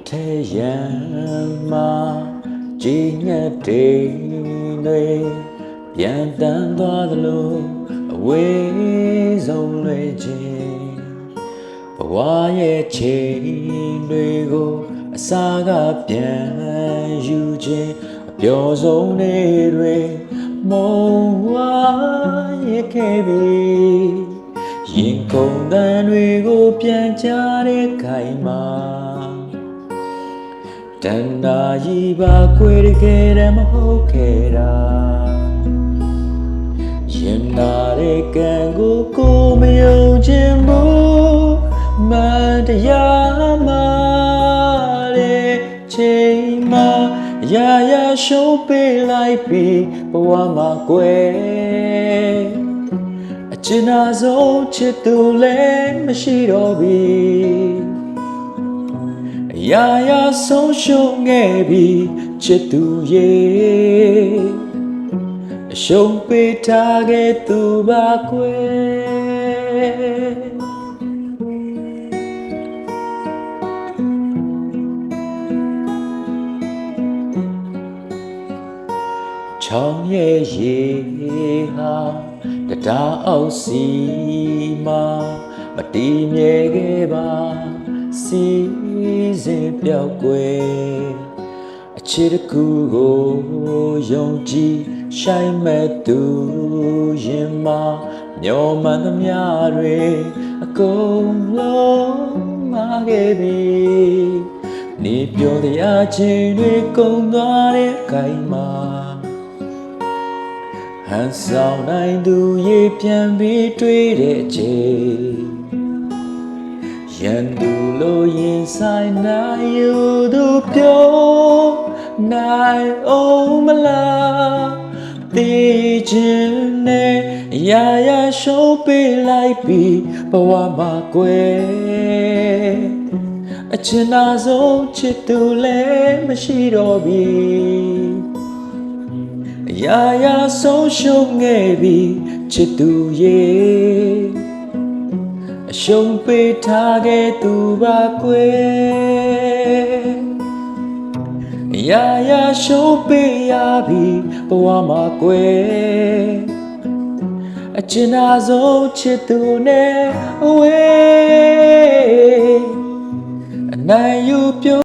ထဲရန်မှာကြီးညက်တဲ့တွေပြန်တန်းသွားသလိုအဝေးဆုံးလွယ်ခြင်းဘဝရဲ့ချိန်တွေကိုအစာကပြန်ယူခြင်းအပျော်ဆုံးနေ့တွေမုံဝါရခဲ့ပြီရင်ကုန်တန်တွေကိုပြန်ချတဲ့ခိုင်မှာတန်တာကြီးပါကွယ်တကယ်တမ်းမဟုတ်ခဲ့တာရင်နာတဲ့ကံကိုမယုံခြင်းဘူးမတရားမှတဲ့ချိန်မှာရာရာရှုံးပေးလိုက်ပြီးဘဝမှာကွယ်အကျဉ်းသားဆုံးချစ်သူလည်းမရှိတော့ပြီရာရာဆုံးရှုံးခဲ့ပြီချစ်သူရဲ့အရှုံးပေးထားခဲ့သူပါကွယ်ချောင်းရဲ့ရေဟာတရားအောက်စီမှာမတည်မြဲခဲ့ပါစီစဉ်ပြောက်ွယ်အခြေတစ်ခုကိုယုံကြည်ရှိုင်းမဲ့သူရင်မှာမျောမှန်သမျှတွေအကုန်လုံးမာခဲ့ပြီနေပြောတရားချင်းတွေကုန်သွားတဲ့ခိုင်မှာဟန်ဆောင်နိုင်သူရေပြန်ပြီးတွေ့တဲ့အချိန်ရန်သူလိုရင်ဆိုင်နိုင်ယူသူပြောနိုင်အောင်မလားသိခြင်းနဲ့ရာရာရှုံးပေးလိုက်ပြီးဘဝမှာကွယ်အချင်သာဆုံးချစ်သူလည်းမရှိတော့ပြီရာရာဆုံးရှုံးခဲ့ပြီချစ်သူရဲ့အရှုံးပေးထားခဲ့သူပါကွယ်ရာရာရှုံးပေးရပြီဘဝမှာကွယ်အကျဉ်းသားဆုံးချစ်သူနဲ့အဝေးအနိုင်ယူ